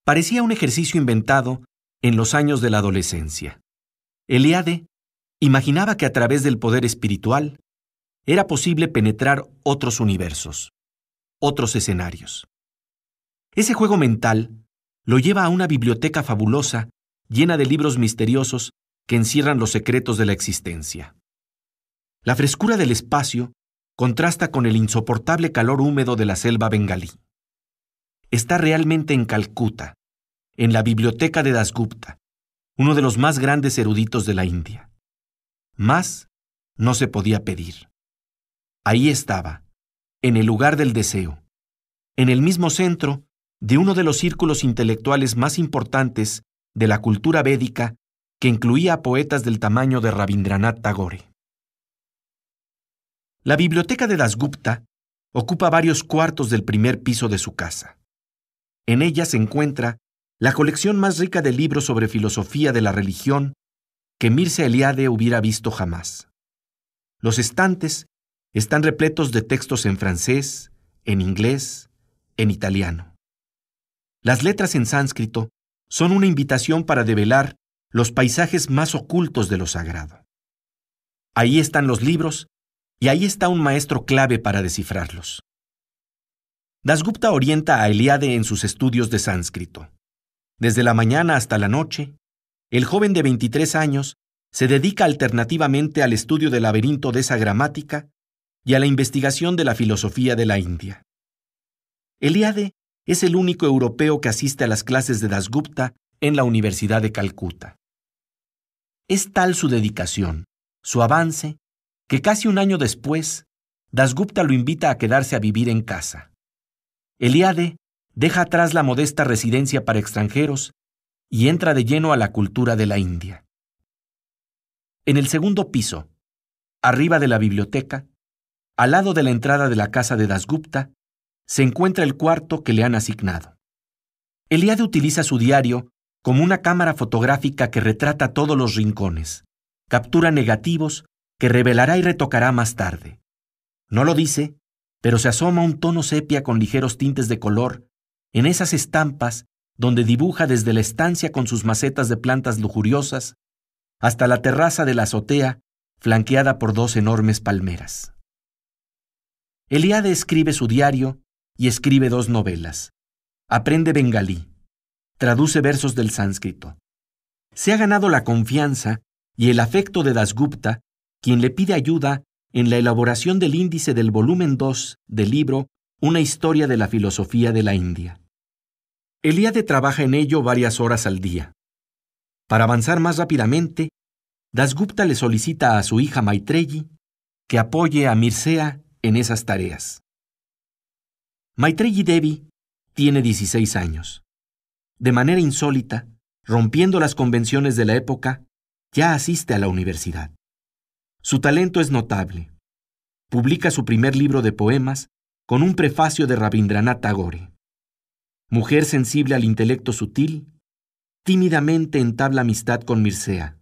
Parecía un ejercicio inventado en los años de la adolescencia. Eliade imaginaba que a través del poder espiritual era posible penetrar otros universos, otros escenarios. Ese juego mental lo lleva a una biblioteca fabulosa llena de libros misteriosos que encierran los secretos de la existencia. La frescura del espacio contrasta con el insoportable calor húmedo de la selva bengalí. Está realmente en Calcuta, en la biblioteca de Dasgupta, uno de los más grandes eruditos de la India. Más no se podía pedir. Ahí estaba, en el lugar del deseo, en el mismo centro de uno de los círculos intelectuales más importantes de la cultura védica, que incluía a poetas del tamaño de Rabindranath Tagore. La biblioteca de Dasgupta ocupa varios cuartos del primer piso de su casa. En ella se encuentra la colección más rica de libros sobre filosofía de la religión que Mircea Eliade hubiera visto jamás. Los estantes están repletos de textos en francés, en inglés, en italiano. Las letras en sánscrito son una invitación para develar los paisajes más ocultos de lo sagrado. Ahí están los libros y ahí está un maestro clave para descifrarlos. Dasgupta orienta a Eliade en sus estudios de sánscrito. Desde la mañana hasta la noche, el joven de 23 años se dedica alternativamente al estudio del laberinto de esa gramática y a la investigación de la filosofía de la India. Eliade es el único europeo que asiste a las clases de Dasgupta en la Universidad de Calcuta. Es tal su dedicación, su avance, que casi un año después, Dasgupta lo invita a quedarse a vivir en casa. Eliade deja atrás la modesta residencia para extranjeros y entra de lleno a la cultura de la India. En el segundo piso, arriba de la biblioteca, al lado de la entrada de la casa de Dasgupta, se encuentra el cuarto que le han asignado. Eliade utiliza su diario como una cámara fotográfica que retrata todos los rincones, captura negativos que revelará y retocará más tarde. No lo dice, pero se asoma un tono sepia con ligeros tintes de color en esas estampas donde dibuja desde la estancia con sus macetas de plantas lujuriosas hasta la terraza de la azotea flanqueada por 2 enormes palmeras. Eliade escribe su diario y escribe 2 novelas. Aprende bengalí, traduce versos del sánscrito. Se ha ganado la confianza y el afecto de Dasgupta, quien le pide ayuda en la elaboración del índice del volumen 2 del libro Una historia de la filosofía de la India. Eliade trabaja en ello varias horas al día. Para avanzar más rápidamente, Dasgupta le solicita a su hija Maitreyi que apoye a Mircea en esas tareas. Maitreyi Devi tiene 16 años. De manera insólita, rompiendo las convenciones de la época, ya asiste a la universidad. Su talento es notable. Publica su primer libro de poemas con un prefacio de Rabindranath Tagore. Mujer sensible al intelecto sutil, tímidamente entabla amistad con Mircea.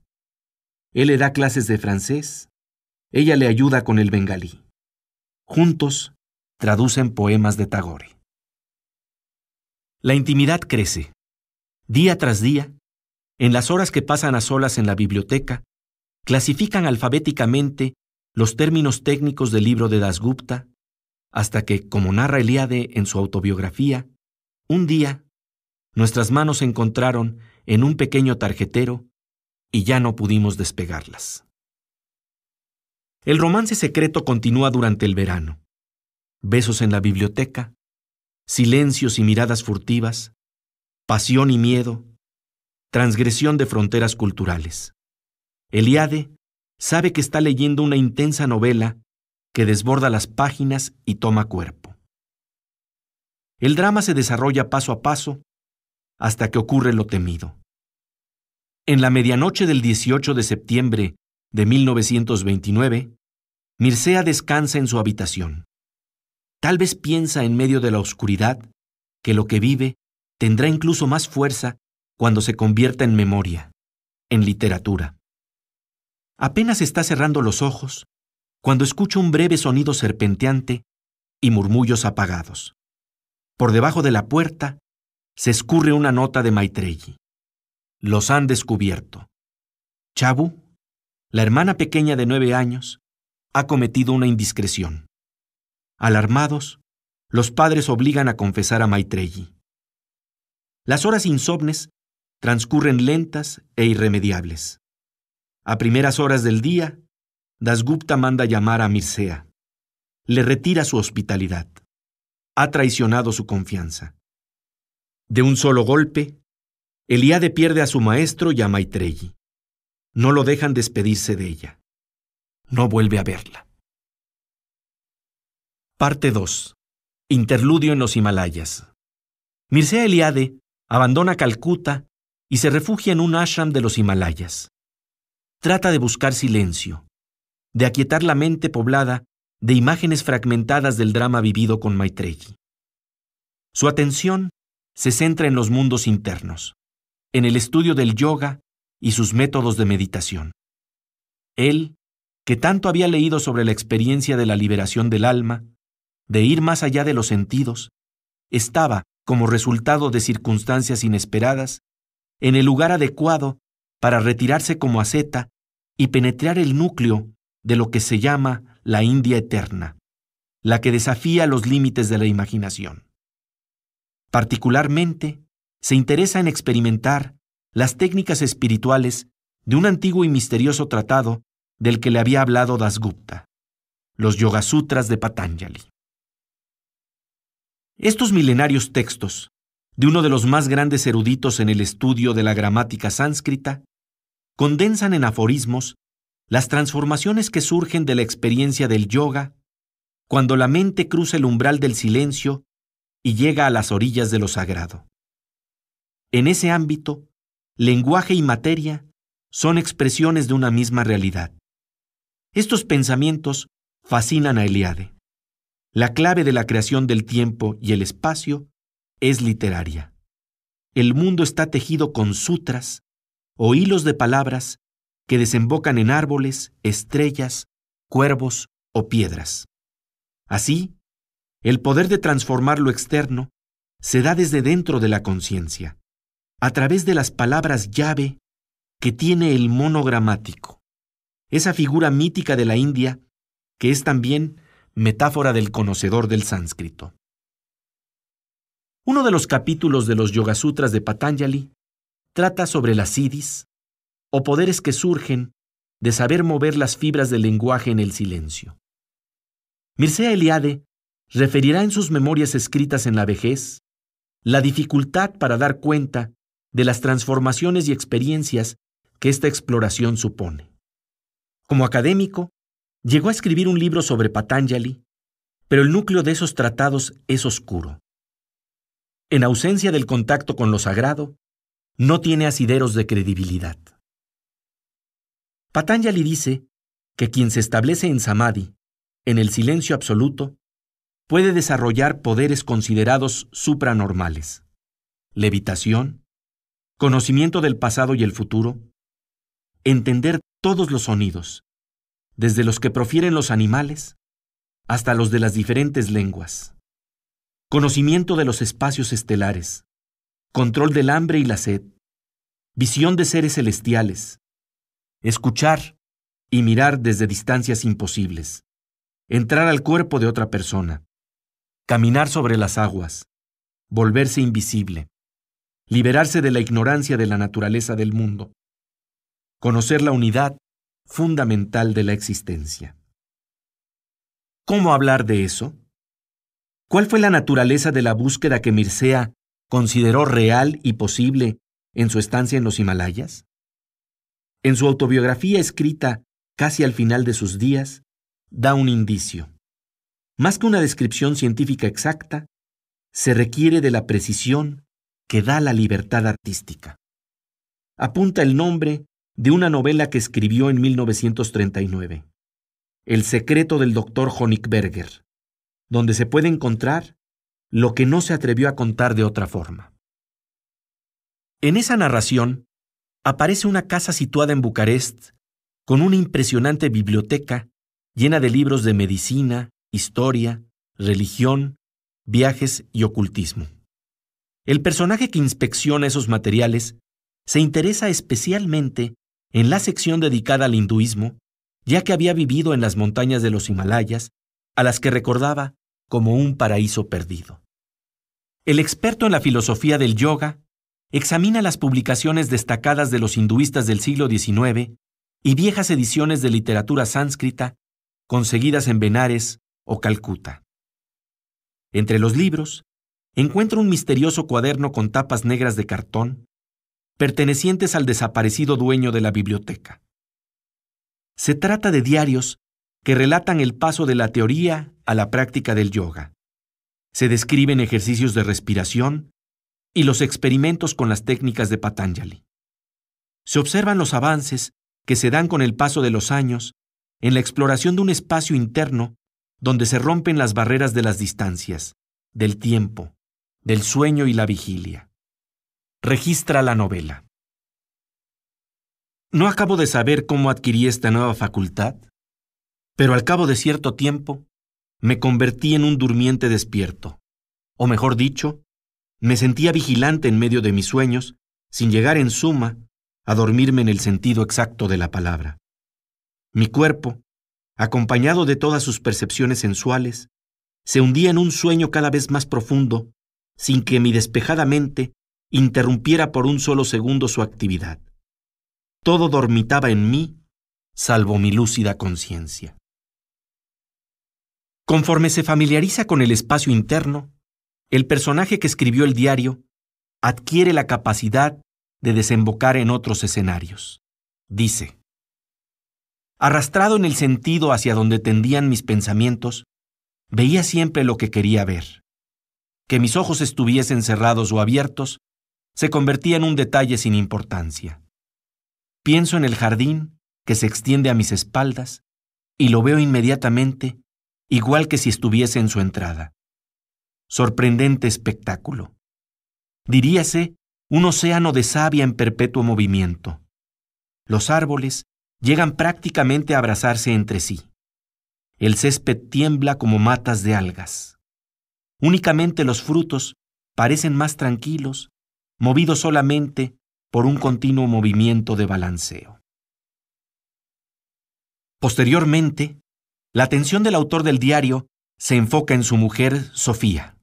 Él le da clases de francés, ella le ayuda con el bengalí. Juntos, traducen poemas de Tagore. La intimidad crece. Día tras día, en las horas que pasan a solas en la biblioteca, clasifican alfabéticamente los términos técnicos del libro de Dasgupta, hasta que, como narra Eliade en su autobiografía, un día, nuestras manos se encontraron en un pequeño tarjetero y ya no pudimos despegarlas. El romance secreto continúa durante el verano. Besos en la biblioteca, silencios y miradas furtivas, pasión y miedo, transgresión de fronteras culturales. Eliade sabe que está leyendo una intensa novela que desborda las páginas y toma cuerpo. El drama se desarrolla paso a paso hasta que ocurre lo temido. En la medianoche del 18 de septiembre de 1929, Mircea descansa en su habitación. Tal vez piensa en medio de la oscuridad que lo que vive tendrá incluso más fuerza cuando se convierta en memoria, en literatura. Apenas está cerrando los ojos cuando escucha un breve sonido serpenteante y murmullos apagados. Por debajo de la puerta se escurre una nota de Maitreyi. Los han descubierto. Chabu, la hermana pequeña de 9 años, ha cometido una indiscreción. Alarmados, los padres obligan a confesar a Maitreyi. Las horas insomnes transcurren lentas e irremediables. A primeras horas del día, Dasgupta manda llamar a Mircea. Le retira su hospitalidad. Ha traicionado su confianza. De un solo golpe, Eliade pierde a su maestro y a Maitreyi. No lo dejan despedirse de ella. No vuelve a verla. Parte 2. Interludio en los Himalayas. Mircea Eliade abandona Calcuta y se refugia en un ashram de los Himalayas. Trata de buscar silencio, de aquietar la mente poblada de imágenes fragmentadas del drama vivido con Maitreyi. Su atención se centra en los mundos internos, en el estudio del yoga y sus métodos de meditación. Él, que tanto había leído sobre la experiencia de la liberación del alma, de ir más allá de los sentidos, estaba, como resultado de circunstancias inesperadas, en el lugar adecuado para retirarse como asceta y penetrar el núcleo de lo que se llama la India eterna, la que desafía los límites de la imaginación. Particularmente, se interesa en experimentar las técnicas espirituales de un antiguo y misterioso tratado del que le había hablado Dasgupta, los Yogasutras de Patanjali. Estos milenarios textos, de uno de los más grandes eruditos en el estudio de la gramática sánscrita, condensan en aforismos las transformaciones que surgen de la experiencia del yoga cuando la mente cruza el umbral del silencio y llega a las orillas de lo sagrado. En ese ámbito, lenguaje y materia son expresiones de una misma realidad. Estos pensamientos fascinan a Eliade. La clave de la creación del tiempo y el espacio es literaria. El mundo está tejido con sutras o hilos de palabras que desembocan en árboles, estrellas, cuervos o piedras. Así, el poder de transformar lo externo se da desde dentro de la conciencia, a través de las palabras llave que tiene el monogramático, esa figura mítica de la India que es también metáfora del conocedor del sánscrito. Uno de los capítulos de los Yogasutras de Patanjali trata sobre las siddhis, o poderes que surgen de saber mover las fibras del lenguaje en el silencio. Mircea Eliade referirá en sus memorias escritas en la vejez la dificultad para dar cuenta de las transformaciones y experiencias que esta exploración supone. Como académico, llegó a escribir un libro sobre Patanjali, pero el núcleo de esos tratados es oscuro. En ausencia del contacto con lo sagrado, no tiene asideros de credibilidad. Patanjali dice que quien se establece en samadhi, en el silencio absoluto, puede desarrollar poderes considerados supranormales: levitación, conocimiento del pasado y el futuro, entender todos los sonidos, desde los que profieren los animales hasta los de las diferentes lenguas, conocimiento de los espacios estelares, control del hambre y la sed, visión de seres celestiales, escuchar y mirar desde distancias imposibles, entrar al cuerpo de otra persona, caminar sobre las aguas, volverse invisible, liberarse de la ignorancia de la naturaleza del mundo, conocer la unidad fundamental de la existencia. ¿Cómo hablar de eso? ¿Cuál fue la naturaleza de la búsqueda que Mircea consideró real y posible en su estancia en los Himalayas? En su autobiografía escrita casi al final de sus días, da un indicio. Más que una descripción científica exacta, se requiere de la precisión que da la libertad artística. Apunta el nombre de una novela que escribió en 1939, El secreto del Dr. Honigberger, donde se puede encontrar lo que no se atrevió a contar de otra forma. En esa narración aparece una casa situada en Bucarest con una impresionante biblioteca llena de libros de medicina, historia, religión, viajes y ocultismo. El personaje que inspecciona esos materiales se interesa especialmente en la sección dedicada al hinduismo, ya que había vivido en las montañas de los Himalayas, a las que recordaba como un paraíso perdido. El experto en la filosofía del yoga examina las publicaciones destacadas de los hinduistas del siglo XIX y viejas ediciones de literatura sánscrita conseguidas en Benares o Calcuta. Entre los libros, encuentra un misterioso cuaderno con tapas negras de cartón, pertenecientes al desaparecido dueño de la biblioteca. Se trata de diarios que relatan el paso de la teoría a la práctica del yoga. Se describen ejercicios de respiración y los experimentos con las técnicas de Patanjali. Se observan los avances que se dan con el paso de los años en la exploración de un espacio interno donde se rompen las barreras de las distancias, del tiempo, del sueño y la vigilia. Registra la novela. No acabo de saber cómo adquirí esta nueva facultad, pero al cabo de cierto tiempo me convertí en un durmiente despierto, o mejor dicho, me sentía vigilante en medio de mis sueños, sin llegar en suma a dormirme en el sentido exacto de la palabra. Mi cuerpo, acompañado de todas sus percepciones sensuales, se hundía en un sueño cada vez más profundo, sin que mi despejada mente interrumpiera por un solo segundo su actividad. Todo dormitaba en mí, salvo mi lúcida conciencia. Conforme se familiariza con el espacio interno, el personaje que escribió el diario adquiere la capacidad de desembocar en otros escenarios. Dice: arrastrado en el sentido hacia donde tendían mis pensamientos, veía siempre lo que quería ver. Que mis ojos estuviesen cerrados o abiertos se convertía en un detalle sin importancia. Pienso en el jardín que se extiende a mis espaldas y lo veo inmediatamente, igual que si estuviese en su entrada. Sorprendente espectáculo. Diríase un océano de savia en perpetuo movimiento. Los árboles llegan prácticamente a abrazarse entre sí. El césped tiembla como matas de algas. Únicamente los frutos parecen más tranquilos, movidos solamente por un continuo movimiento de balanceo. Posteriormente, la atención del autor del diario se enfoca en su mujer, Sofía.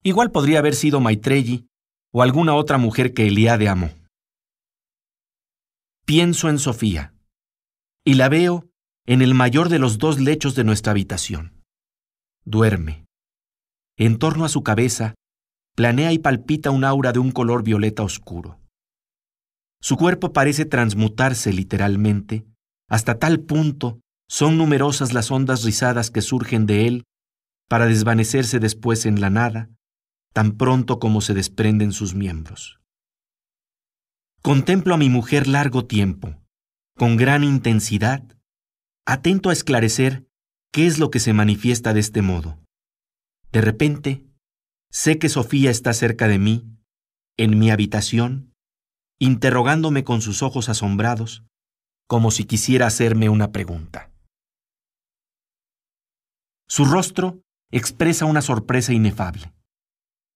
Igual podría haber sido Maitreyi o alguna otra mujer que Eliade amó. Pienso en Sofía y la veo en el mayor de los 2 lechos de nuestra habitación. Duerme. En torno a su cabeza, planea y palpita un aura de un color violeta oscuro. Su cuerpo parece transmutarse literalmente, hasta tal punto son numerosas las ondas rizadas que surgen de él para desvanecerse después en la nada, tan pronto como se desprenden sus miembros. Contemplo a mi mujer largo tiempo, con gran intensidad, atento a esclarecer qué es lo que se manifiesta de este modo. De repente, sé que Sofía está cerca de mí, en mi habitación, interrogándome con sus ojos asombrados, como si quisiera hacerme una pregunta. Su rostro expresa una sorpresa inefable.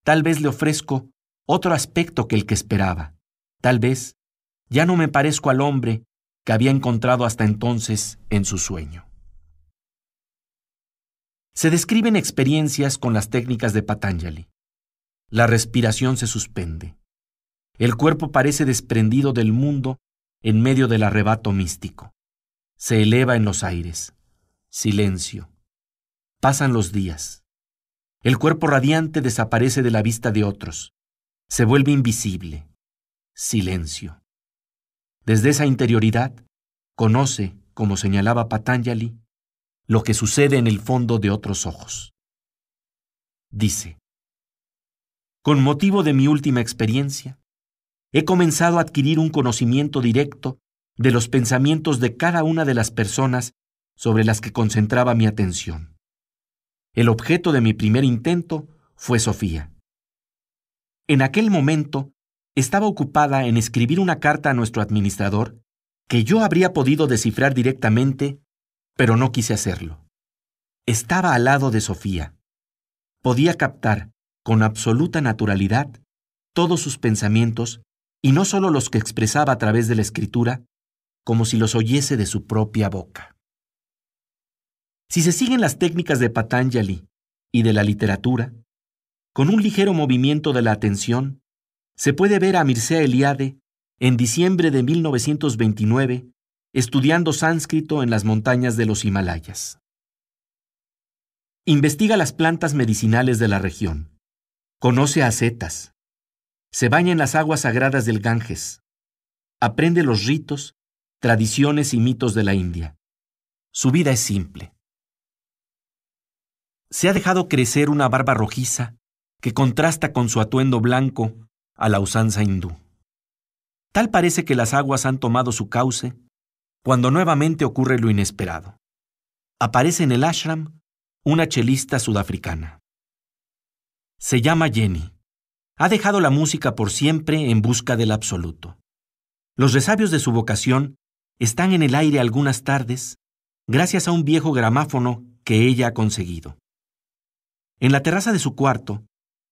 Tal vez le ofrezco otro aspecto que el que esperaba. Tal vez ya no me parezco al hombre que había encontrado hasta entonces en su sueño. Se describen experiencias con las técnicas de Patanjali. La respiración se suspende. El cuerpo parece desprendido del mundo en medio del arrebato místico. Se eleva en los aires. Silencio. Pasan los días. El cuerpo radiante desaparece de la vista de otros. Se vuelve invisible. Silencio. Desde esa interioridad, conoce, como señalaba Patanjali, lo que sucede en el fondo de otros ojos. Dice: con motivo de mi última experiencia, he comenzado a adquirir un conocimiento directo de los pensamientos de cada una de las personas sobre las que concentraba mi atención. El objeto de mi primer intento fue Sofía. En aquel momento, estaba ocupada en escribir una carta a nuestro administrador que yo habría podido descifrar directamente, pero no quise hacerlo. Estaba al lado de Sofía. Podía captar, con absoluta naturalidad, todos sus pensamientos, y no solo los que expresaba a través de la escritura, como si los oyese de su propia boca. Si se siguen las técnicas de Patanjali y de la literatura, con un ligero movimiento de la atención, se puede ver a Mircea Eliade en diciembre de 1929 estudiando sánscrito en las montañas de los Himalayas. Investiga las plantas medicinales de la región, conoce a ascetas, se baña en las aguas sagradas del Ganges, aprende los ritos, tradiciones y mitos de la India. Su vida es simple. Se ha dejado crecer una barba rojiza que contrasta con su atuendo blanco a la usanza hindú. Tal parece que las aguas han tomado su cauce cuando nuevamente ocurre lo inesperado. Aparece en el ashram una chelista sudafricana. Se llama Jenny. Ha dejado la música por siempre en busca del absoluto. Los resabios de su vocación están en el aire algunas tardes gracias a un viejo gramáfono que ella ha conseguido. En la terraza de su cuarto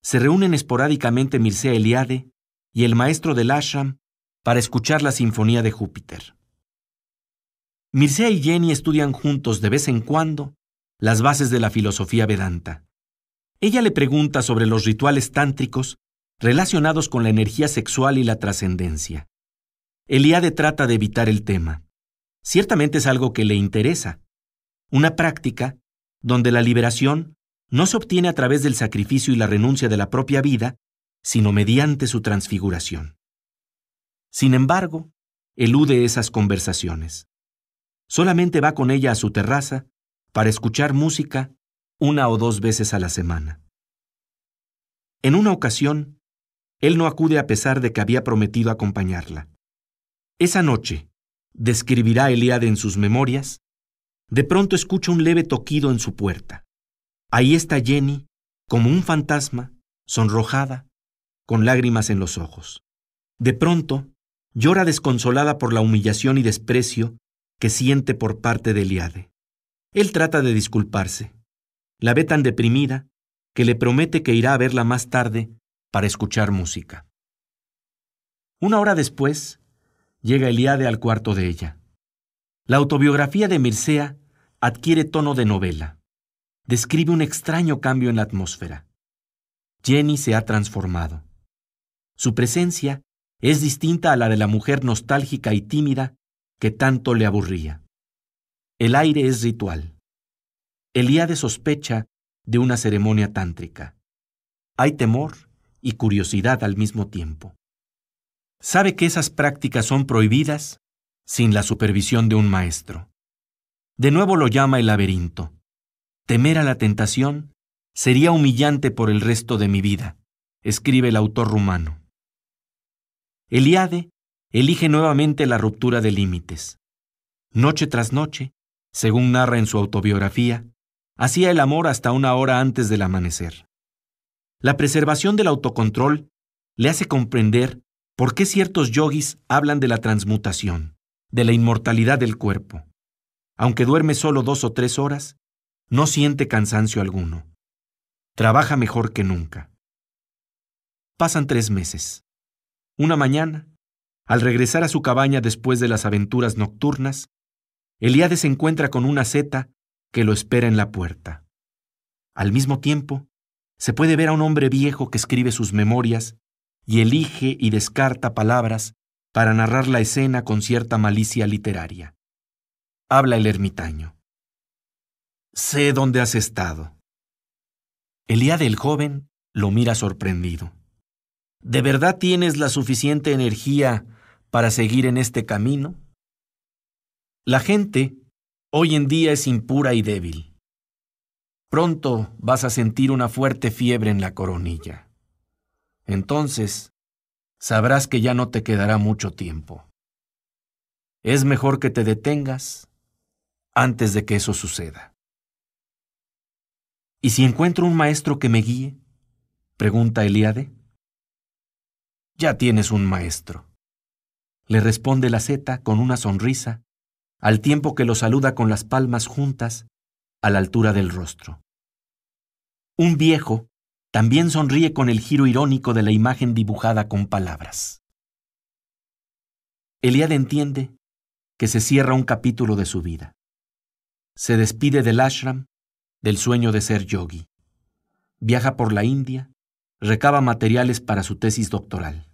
se reúnen esporádicamente Mircea Eliade y el maestro del ashram para escuchar la Sinfonía de Júpiter. Mircea y Jenny estudian juntos de vez en cuando las bases de la filosofía Vedanta. Ella le pregunta sobre los rituales tántricos relacionados con la energía sexual y la trascendencia. Eliade trata de evitar el tema. Ciertamente es algo que le interesa. Una práctica donde la liberación no se obtiene a través del sacrificio y la renuncia de la propia vida, sino mediante su transfiguración. Sin embargo, elude esas conversaciones. Solamente va con ella a su terraza para escuchar música 1 o 2 veces a la semana. En una ocasión, él no acude a pesar de que había prometido acompañarla. Esa noche, describirá Eliade en sus memorias, de pronto escucha un leve toquido en su puerta. Ahí está Jenny, como un fantasma, sonrojada, con lágrimas en los ojos. De pronto, llora desconsolada por la humillación y desprecio que siente por parte de Eliade. Él trata de disculparse. La ve tan deprimida que le promete que irá a verla más tarde para escuchar música. 1 hora después, llega Eliade al cuarto de ella. La autobiografía de Mircea adquiere tono de novela. Describe un extraño cambio en la atmósfera. Jenny se ha transformado. Su presencia es distinta a la de la mujer nostálgica y tímida que tanto le aburría. El aire es ritual. Eliade sospecha de una ceremonia tántrica. Hay temor y curiosidad al mismo tiempo. Sabe que esas prácticas son prohibidas sin la supervisión de un maestro. De nuevo lo llama el laberinto. Temer a la tentación sería humillante por el resto de mi vida, escribe el autor rumano. Eliade elige nuevamente la ruptura de límites. Noche tras noche, según narra en su autobiografía, hacía el amor hasta 1 hora antes del amanecer. La preservación del autocontrol le hace comprender por qué ciertos yogis hablan de la transmutación, de la inmortalidad del cuerpo. Aunque duerme solo 2 o 3 horas, no siente cansancio alguno. Trabaja mejor que nunca. Pasan 3 meses. Una mañana, al regresar a su cabaña después de las aventuras nocturnas, Eliade se encuentra con una asceta que lo espera en la puerta. Al mismo tiempo, se puede ver a un hombre viejo que escribe sus memorias y elige y descarta palabras para narrar la escena con cierta malicia literaria. Habla el ermitaño. Sé dónde has estado. Eliade el joven lo mira sorprendido. ¿De verdad tienes la suficiente energía para seguir en este camino? La gente hoy en día es impura y débil. Pronto vas a sentir una fuerte fiebre en la coronilla. Entonces, sabrás que ya no te quedará mucho tiempo. Es mejor que te detengas antes de que eso suceda. ¿Y si encuentro un maestro que me guíe?, pregunta Eliade. Ya tienes un maestro, le responde la asceta con una sonrisa, al tiempo que lo saluda con las palmas juntas a la altura del rostro. Un viejo también sonríe con el giro irónico de la imagen dibujada con palabras. Eliad entiende que se cierra un capítulo de su vida. Se despide del ashram, del sueño de ser yogi. Viaja por la India, recaba materiales para su tesis doctoral.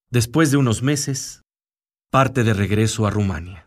Después de unos meses, parte de regreso a Rumania.